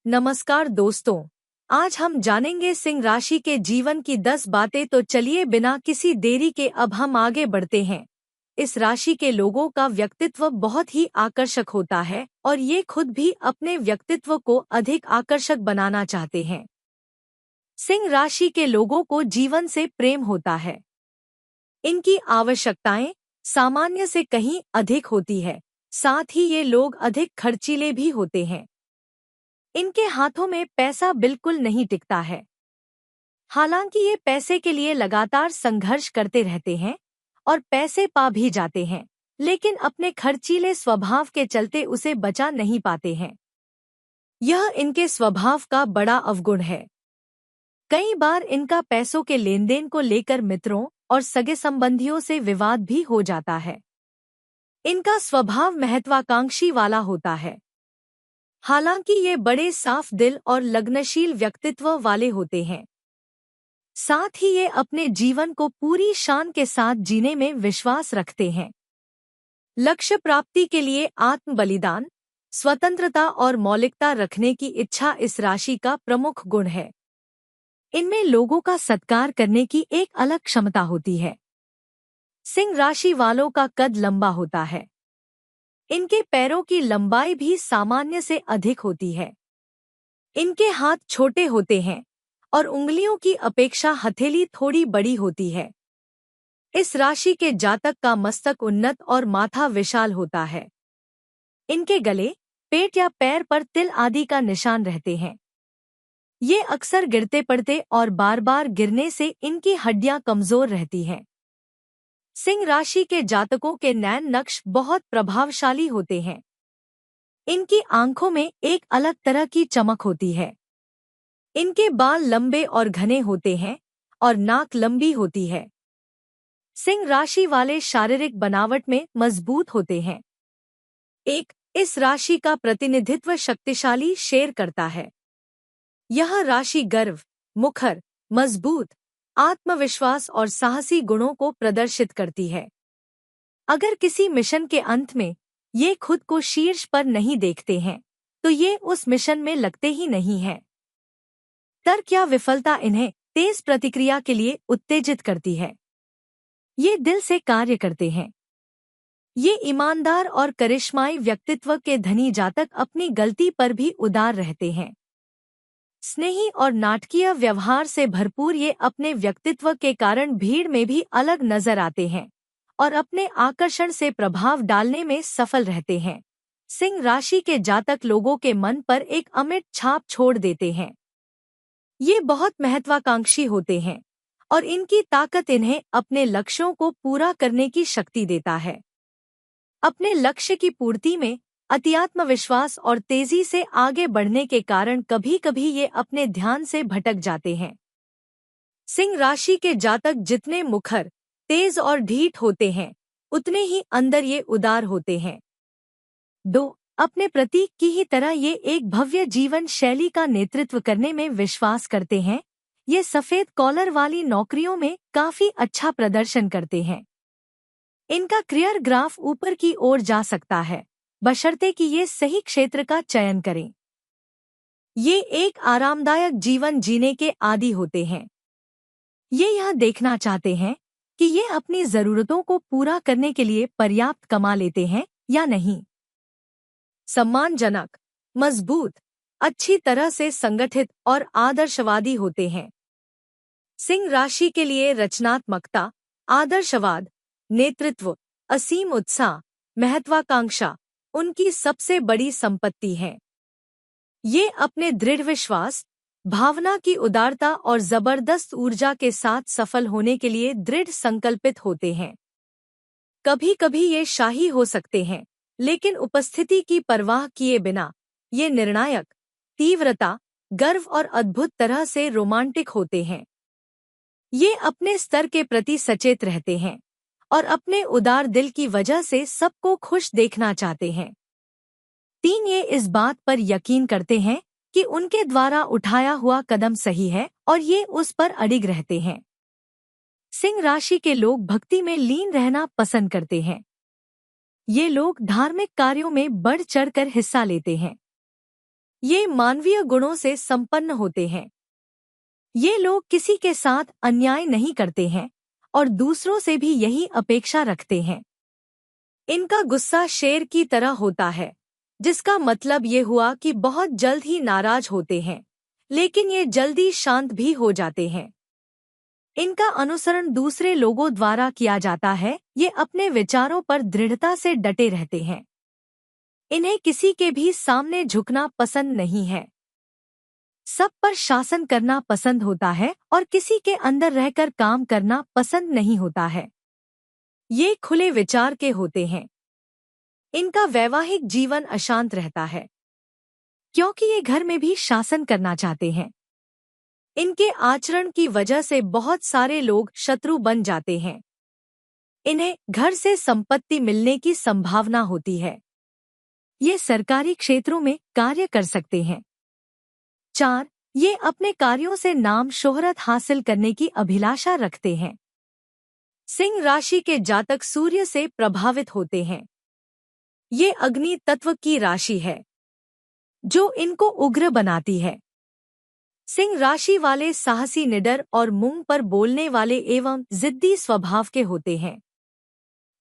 नमस्कार दोस्तों। आज हम जानेंगे सिंह राशि के जीवन की 10 बातें। तो चलिए बिना किसी देरी के अब हम आगे बढ़ते हैं। इस राशि के लोगों का व्यक्तित्व बहुत ही आकर्षक होता है और ये खुद भी अपने व्यक्तित्व को अधिक आकर्षक बनाना चाहते हैं। सिंह राशि के लोगों को जीवन से प्रेम होता है। इनकी आवश्यकताएं सामान्य से कहीं अधिक होती है। साथ ही ये लोग अधिक खर्चीले भी होते हैं। इनके हाथों में पैसा बिल्कुल नहीं टिकता है। हालांकि ये पैसे के लिए लगातार संघर्ष करते रहते हैं और पैसे पा भी जाते हैं, लेकिन अपने खर्चीले स्वभाव के चलते उसे बचा नहीं पाते हैं। यह इनके स्वभाव का बड़ा अवगुण है। कई बार इनका पैसों के लेनदेन को लेकर मित्रों और सगे संबंधियों से विवाद भी हो जाता है। इनका स्वभाव महत्वाकांक्षी वाला होता है। हालांकि ये बड़े साफ दिल और लगनशील व्यक्तित्व वाले होते हैं। साथ ही ये अपने जीवन को पूरी शान के साथ जीने में विश्वास रखते हैं। लक्ष्य प्राप्ति के लिए आत्म बलिदान, स्वतंत्रता और मौलिकता रखने की इच्छा इस राशि का प्रमुख गुण है। इनमें लोगों का सत्कार करने की एक अलग क्षमता होती है। सिंह राशि वालों का कद लंबा होता है। इनके पैरों की लंबाई भी सामान्य से अधिक होती है। इनके हाथ छोटे होते हैं और उंगलियों की अपेक्षा हथेली थोड़ी बड़ी होती है। इस राशि के जातक का मस्तक उन्नत और माथा विशाल होता है। इनके गले, पेट या पैर पर तिल आदि का निशान रहते हैं। ये अक्सर गिरते पड़ते और बार बार गिरने से इनकी हड्डियां कमजोर रहती हैं। सिंह राशि के जातकों के नैन नक्श बहुत प्रभावशाली होते हैं। इनकी आंखों में एक अलग तरह की चमक होती है। इनके बाल लंबे और घने होते हैं और नाक लंबी होती है। सिंह राशि वाले शारीरिक बनावट में मजबूत होते हैं। इस राशि का प्रतिनिधित्व शक्तिशाली शेर करता है। यह राशि गर्व, मुखर, मजबूत, आत्मविश्वास और साहसी गुणों को प्रदर्शित करती है। अगर किसी मिशन के अंत में ये खुद को शीर्ष पर नहीं देखते हैं, तो ये उस मिशन में लगते ही नहीं हैं। तर्क या विफलता इन्हें तेज प्रतिक्रिया के लिए उत्तेजित करती है। ये दिल से कार्य करते हैं। ये ईमानदार और करिश्माई व्यक्तित्व के धनी जातक अपनी गलती पर भी उदार रहते हैं। स्नेही और नाटकीय व्यवहार से भरपूर ये अपने व्यक्तित्व के कारण भीड़ में भी अलग नजर आते हैं और अपने आकर्षण से प्रभाव डालने में सफल रहते हैं। सिंह राशि के जातक लोगों के मन पर एक अमिट छाप छोड़ देते हैं। ये बहुत महत्वाकांक्षी होते हैं और इनकी ताकत इन्हें अपने लक्ष्यों को पूरा करने की शक्ति देता है। अपने लक्ष्य की पूर्ति में अतिआत्मविश्वास और तेजी से आगे बढ़ने के कारण कभी-कभी ये अपने ध्यान से भटक जाते हैं। सिंह राशि के जातक जितने मुखर, तेज और ढीठ होते हैं, उतने ही अंदर ये उदार होते हैं। अपने प्रतीक की ही तरह ये एक भव्य जीवन शैली का नेतृत्व करने में विश्वास करते हैं। ये सफेद कॉलर वाली नौकरियों में काफी अच्छा प्रदर्शन करते हैं। इनका करियर ग्राफ ऊपर की ओर जा सकता है, बशर्ते कि ये सही क्षेत्र का चयन करें। ये एक आरामदायक जीवन जीने के आदी होते हैं। ये यह देखना चाहते हैं कि ये अपनी जरूरतों को पूरा करने के लिए पर्याप्त कमा लेते हैं या नहीं। सम्मानजनक, मजबूत, अच्छी तरह से संगठित और आदर्शवादी होते हैं। सिंह राशि के लिए रचनात्मकता, आदर्शवाद, नेतृत्व, असीम उत्साह, महत्वाकांक्षा उनकी सबसे बड़ी संपत्ति है। ये अपने दृढ़ विश्वास, भावना की उदारता और जबरदस्त ऊर्जा के साथ सफल होने के लिए दृढ़ संकल्पित होते हैं। कभी-कभी ये शाही हो सकते हैं, लेकिन उपस्थिति की परवाह किए बिना ये निर्णायक, तीव्रता, गर्व और अद्भुत तरह से रोमांटिक होते हैं। ये अपने स्तर के प्रति सचेत रहते हैं और अपने उदार दिल की वजह से सबको खुश देखना चाहते हैं। ये इस बात पर यकीन करते हैं कि उनके द्वारा उठाया हुआ कदम सही है और ये उस पर अडिग रहते हैं। सिंह राशि के लोग भक्ति में लीन रहना पसंद करते हैं। ये लोग धार्मिक कार्यों में बढ़ चढ़कर हिस्सा लेते हैं। ये मानवीय गुणों से संपन्न होते हैं। ये लोग किसी के साथ अन्याय नहीं करते हैं और दूसरों से भी यही अपेक्षा रखते हैं। इनका गुस्सा शेर की तरह होता है, जिसका मतलब ये हुआ कि बहुत जल्द ही नाराज होते हैं, लेकिन ये जल्दी शांत भी हो जाते हैं। इनका अनुसरण दूसरे लोगों द्वारा किया जाता है। ये अपने विचारों पर दृढ़ता से डटे रहते हैं। इन्हें किसी के भी सामने झुकना पसंद नहीं है। सब पर शासन करना पसंद होता है और किसी के अंदर रहकर काम करना पसंद नहीं होता है। ये खुले विचार के होते हैं। इनका वैवाहिक जीवन अशांत रहता है, क्योंकि ये घर में भी शासन करना चाहते हैं। इनके आचरण की वजह से बहुत सारे लोग शत्रु बन जाते हैं। इन्हें घर से संपत्ति मिलने की संभावना होती है। ये सरकारी क्षेत्रों में कार्य कर सकते हैं। 4. ये अपने कार्यों से नाम शोहरत हासिल करने की अभिलाषा रखते हैं। सिंह राशि के जातक सूर्य से प्रभावित होते हैं। ये अग्नि तत्व की राशि है, जो इनको उग्र बनाती है। सिंह राशि वाले साहसी, निडर और मुंह पर बोलने वाले एवं जिद्दी स्वभाव के होते हैं।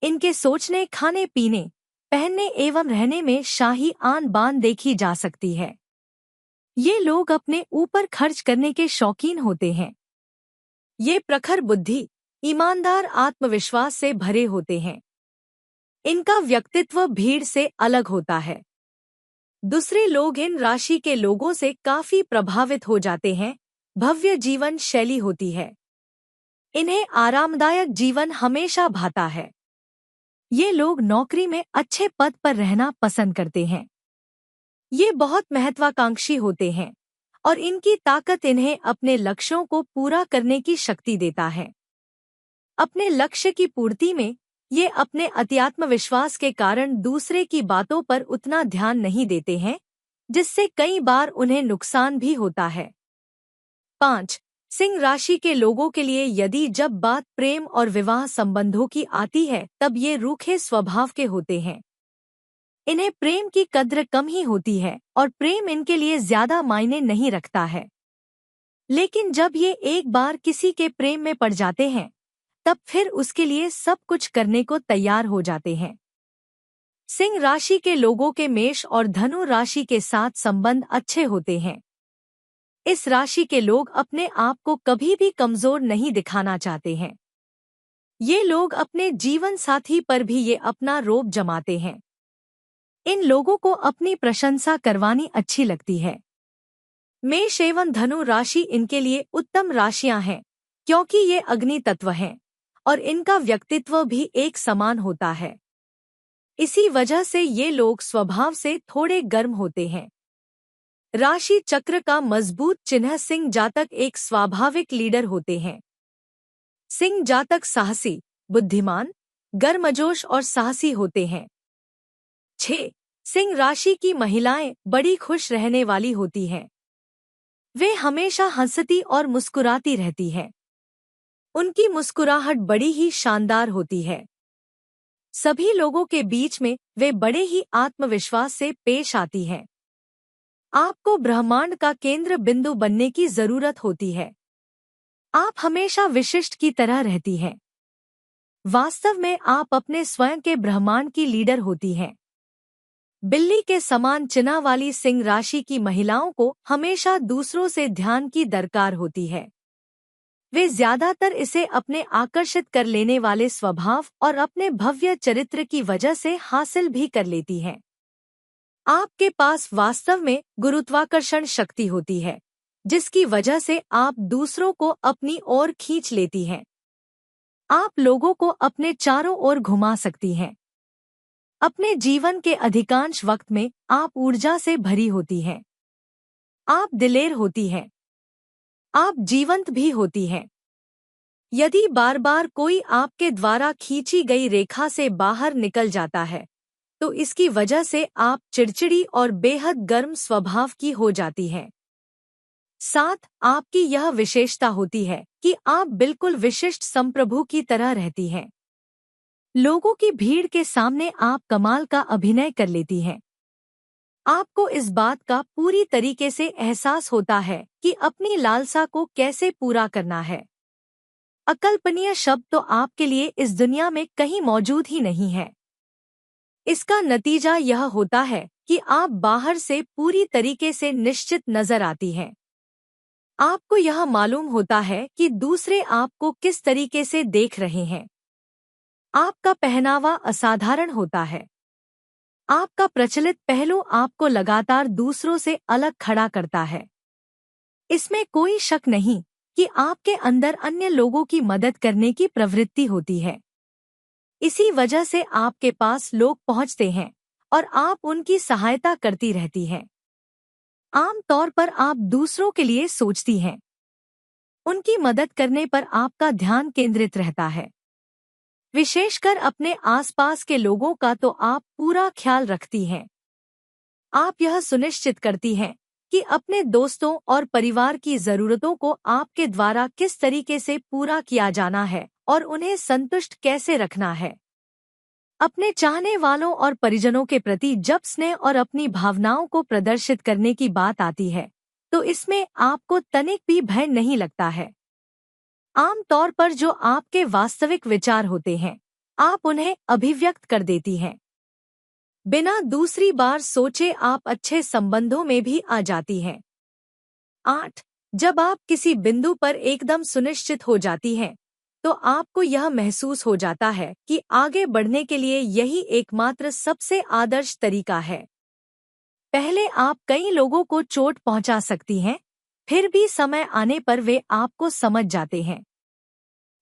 इनके सोचने, खाने पीने, पहनने एवं रहने में शाही आन बान देखी जा सकती है। ये लोग अपने ऊपर खर्च करने के शौकीन होते हैं। ये प्रखर बुद्धि, ईमानदार, आत्मविश्वास से भरे होते हैं। इनका व्यक्तित्व भीड़ से अलग होता है। दूसरे लोग इन राशि के लोगों से काफी प्रभावित हो जाते हैं। भव्य जीवन शैली होती है। इन्हें आरामदायक जीवन हमेशा भाता है। ये लोग नौकरी में अच्छे पद पर रहना पसंद करते हैं। ये बहुत महत्वाकांक्षी होते हैं और इनकी ताकत इन्हें अपने लक्ष्यों को पूरा करने की शक्ति देता है। अपने लक्ष्य की पूर्ति में ये अपने अत्यात्मविश्वास के कारण दूसरे की बातों पर उतना ध्यान नहीं देते हैं, जिससे कई बार उन्हें नुकसान भी होता है। 5. सिंह राशि के लोगों के लिए यदि जब बात प्रेम और विवाह संबंधों की आती है, तब ये रूखे स्वभाव के होते हैं। इन्हें प्रेम की कद्र कम ही होती है और प्रेम इनके लिए ज्यादा मायने नहीं रखता है। लेकिन जब ये एक बार किसी के प्रेम में पड़ जाते हैं, तब फिर उसके लिए सब कुछ करने को तैयार हो जाते हैं। सिंह राशि के लोगों के मेष और धनु राशि के साथ संबंध अच्छे होते हैं। इस राशि के लोग अपने आप को कभी भी कमजोर नहीं दिखाना चाहते हैं। ये लोग अपने जीवन साथी पर भी ये अपना रोब जमाते हैं। इन लोगों को अपनी प्रशंसा करवानी अच्छी लगती है। मेष एवं धनु राशि इनके लिए उत्तम राशियां हैं, क्योंकि ये अग्नि तत्व हैं और इनका व्यक्तित्व भी एक समान होता है। इसी वजह से ये लोग स्वभाव से थोड़े गर्म होते हैं। राशि चक्र का मजबूत चिन्ह सिंह जातक एक स्वाभाविक लीडर होते हैं। सिंह जातक साहसी, बुद्धिमान, गर्मजोश और साहसी होते हैं। 6. सिंह राशि की महिलाएं बड़ी खुश रहने वाली होती हैं। वे हमेशा हंसती और मुस्कुराती रहती हैं। उनकी मुस्कुराहट बड़ी ही शानदार होती है। सभी लोगों के बीच में वे बड़े ही आत्मविश्वास से पेश आती हैं। आपको ब्रह्मांड का केंद्र बिंदु बनने की जरूरत होती है। आप हमेशा विशिष्ट की तरह रहती हैं। वास्तव में आप अपने स्वयं के ब्रह्मांड की लीडर होती हैं। बिल्ली के समान चिन्ह वाली सिंह राशि की महिलाओं को हमेशा दूसरों से ध्यान की दरकार होती है। वे ज्यादातर इसे अपने आकर्षित कर लेने वाले स्वभाव और अपने भव्य चरित्र की वजह से हासिल भी कर लेती हैं। आपके पास वास्तव में गुरुत्वाकर्षण शक्ति होती है, जिसकी वजह से आप दूसरों को अपनी ओर खींच लेती हैं। आप लोगों को अपने चारों ओर घुमा सकती हैं। अपने जीवन के अधिकांश वक्त में आप ऊर्जा से भरी होती हैं। आप दिलेर होती हैं। आप जीवंत भी होती हैं। यदि बार बार कोई आपके द्वारा खींची गई रेखा से बाहर निकल जाता है, तो इसकी वजह से आप चिड़चिड़ी और बेहद गर्म स्वभाव की हो जाती हैं। 7. आपकी यह विशेषता होती है कि आप बिल्कुल विशिष्ट संप्रभु की तरह रहती हैं। लोगों की भीड़ के सामने आप कमाल का अभिनय कर लेती हैं। आपको इस बात का पूरी तरीके से एहसास होता है कि अपनी लालसा को कैसे पूरा करना है। अकल्पनीय शब्द तो आपके लिए इस दुनिया में कहीं मौजूद ही नहीं है। इसका नतीजा यह होता है कि आप बाहर से पूरी तरीके से निश्चित नजर आती हैं। आपको यह मालूम होता है कि दूसरे आपको किस तरीके से देख रहे हैं। आपका पहनावा असाधारण होता है। आपका प्रचलित पहलू आपको लगातार दूसरों से अलग खड़ा करता है। इसमें कोई शक नहीं कि आपके अंदर अन्य लोगों की मदद करने की प्रवृत्ति होती है। इसी वजह से आपके पास लोग पहुंचते हैं और आप उनकी सहायता करती रहती हैं। आम तौर पर आप दूसरों के लिए सोचती हैं। उनकी मदद करने पर आपका ध्यान केंद्रित रहता है। विशेषकर अपने आसपास के लोगों का तो आप पूरा ख्याल रखती हैं। आप यह सुनिश्चित करती हैं कि अपने दोस्तों और परिवार की ज़रूरतों को आपके द्वारा किस तरीके से पूरा किया जाना है और उन्हें संतुष्ट कैसे रखना है। अपने चाहने वालों और परिजनों के प्रति जब स्नेह और अपनी भावनाओं को प्रदर्शित करने की बात आती है, तो इसमें आपको तनिक भी भय नहीं लगता है। आम तौर पर जो आपके वास्तविक विचार होते हैं, आप उन्हें अभिव्यक्त कर देती हैं। बिना दूसरी बार सोचे आप अच्छे संबंधों में भी आ जाती हैं। 8. जब आप किसी बिंदु पर एकदम सुनिश्चित हो जाती हैं, तो आपको यह महसूस हो जाता है कि आगे बढ़ने के लिए यही एकमात्र सबसे आदर्श तरीका है। पहले आप कई लोगों को चोट पहुंचा सकती हैं, फिर भी समय आने पर वे आपको समझ जाते हैं।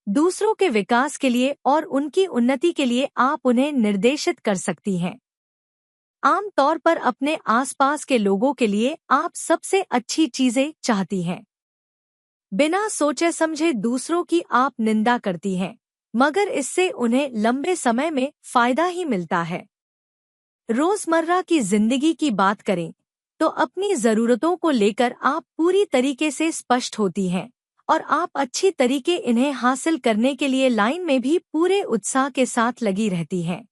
दूसरों के विकास के लिए और उनकी उन्नति के लिए आप उन्हें निर्देशित कर सकती हैं। आम तौर पर अपने आसपास के लोगों के लिए आप सबसे अच्छी चीजें चाहती हैं। बिना सोचे समझे दूसरों की आप निंदा करती हैं, मगर इससे उन्हें लंबे समय में फायदा ही मिलता है। रोजमर्रा की जिंदगी की बात करें तो अपनी जरूरतों को लेकर आप पूरी तरीके से स्पष्ट होती हैं और आप अच्छी तरीके इन्हें हासिल करने के लिए लाइन में भी पूरे उत्साह के साथ लगी रहती हैं।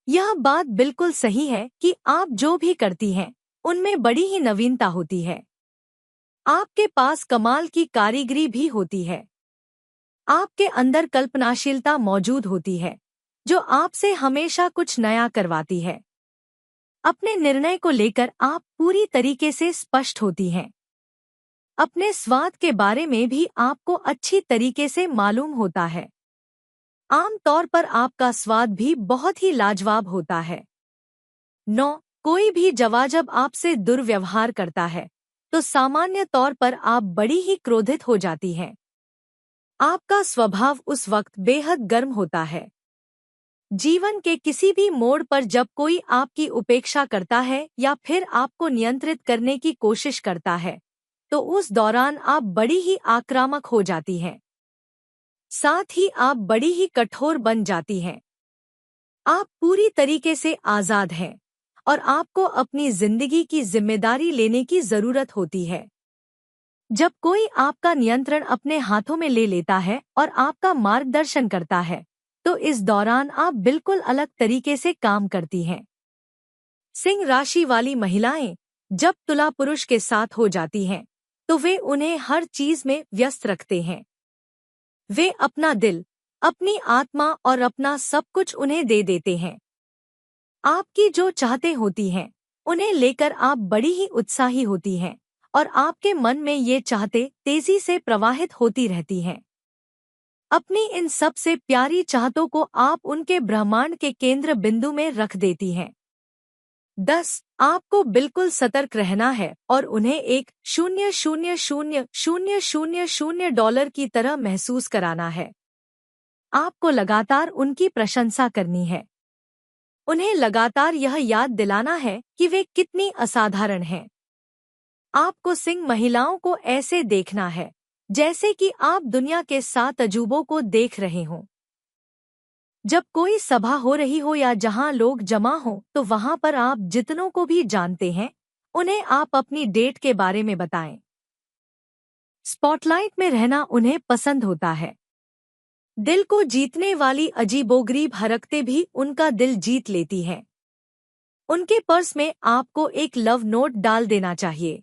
यह बात बिल्कुल सही है कि आप जो भी करती हैं, उनमें बड़ी ही नवीनता होती है। आपके पास कमाल की कारीगरी भी होती है। आपके अंदर कल्पनाशीलता मौजूद होती है, जो आपसे हमेशा कुछ नया करवाती है। अपने निर्णय को लेकर आप पूरी तरीके से स्पष्ट होती हैं। अपने स्वाद के बारे में भी आपको अच्छी तरीके से मालूम होता है। आम तौर पर आपका स्वाद भी बहुत ही लाजवाब होता है। 9. कोई भी जब आपसे दुर्व्यवहार करता है, तो सामान्य तौर पर आप बड़ी ही क्रोधित हो जाती हैं। आपका स्वभाव उस वक्त बेहद गर्म होता है। जीवन के किसी भी मोड़ पर जब कोई आपकी उपेक्षा करता है या फिर आपको नियंत्रित करने की कोशिश करता है, तो उस दौरान आप बड़ी ही आक्रामक हो जाती हैं। साथ ही आप बड़ी ही कठोर बन जाती हैं। आप पूरी तरीके से आज़ाद हैं और आपको अपनी जिंदगी की जिम्मेदारी लेने की जरूरत होती है। जब कोई आपका नियंत्रण अपने हाथों में ले लेता है और आपका मार्गदर्शन करता है, तो इस दौरान आप बिल्कुल अलग तरीके से काम करती हैं। सिंह राशि वाली महिलाएं जब तुला पुरुष के साथ हो जाती हैं, तो वे उन्हें हर चीज में व्यस्त रखते हैं। वे अपना दिल, अपनी आत्मा और अपना सब कुछ उन्हें दे देते हैं। आपकी जो चाहते होती हैं, उन्हें लेकर आप बड़ी ही उत्साही होती हैं और आपके मन में ये चाहते तेजी से प्रवाहित होती रहती हैं। अपनी इन सबसे प्यारी चाहतों को आप उनके ब्रह्मांड के केंद्र बिंदु में रख देती हैं। 10. आपको बिल्कुल सतर्क रहना है और उन्हें एक 0,0,0,0,0 डॉलर की तरह महसूस कराना है। आपको लगातार उनकी प्रशंसा करनी है। उन्हें लगातार यह याद दिलाना है कि वे कितनी असाधारण हैं। आपको सिंह महिलाओं को ऐसे देखना है जैसे कि आप दुनिया के 7 अजूबों को देख रहे हों। जब कोई सभा हो रही हो या जहां लोग जमा हो, तो वहां पर आप जितनों को भी जानते हैं, उन्हें आप अपनी डेट के बारे में बताएं। स्पॉटलाइट में रहना उन्हें पसंद होता है। दिल को जीतने वाली अजीबोगरीब हरकतें भी उनका दिल जीत लेती हैं। उनके पर्स में आपको एक लव नोट डाल देना चाहिए।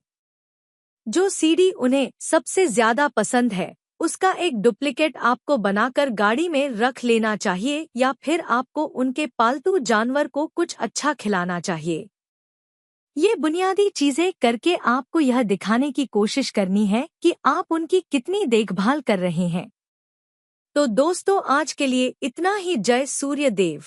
जो सीडी उन्हें सबसे ज्यादा पसंद है उसका एक डुप्लीकेट आपको बनाकर गाड़ी में रख लेना चाहिए, या फिर आपको उनके पालतू जानवर को कुछ अच्छा खिलाना चाहिए। ये बुनियादी चीजें करके आपको यह दिखाने की कोशिश करनी है कि आप उनकी कितनी देखभाल कर रहे हैं। तो दोस्तों, आज के लिए इतना ही। जय सूर्य देव।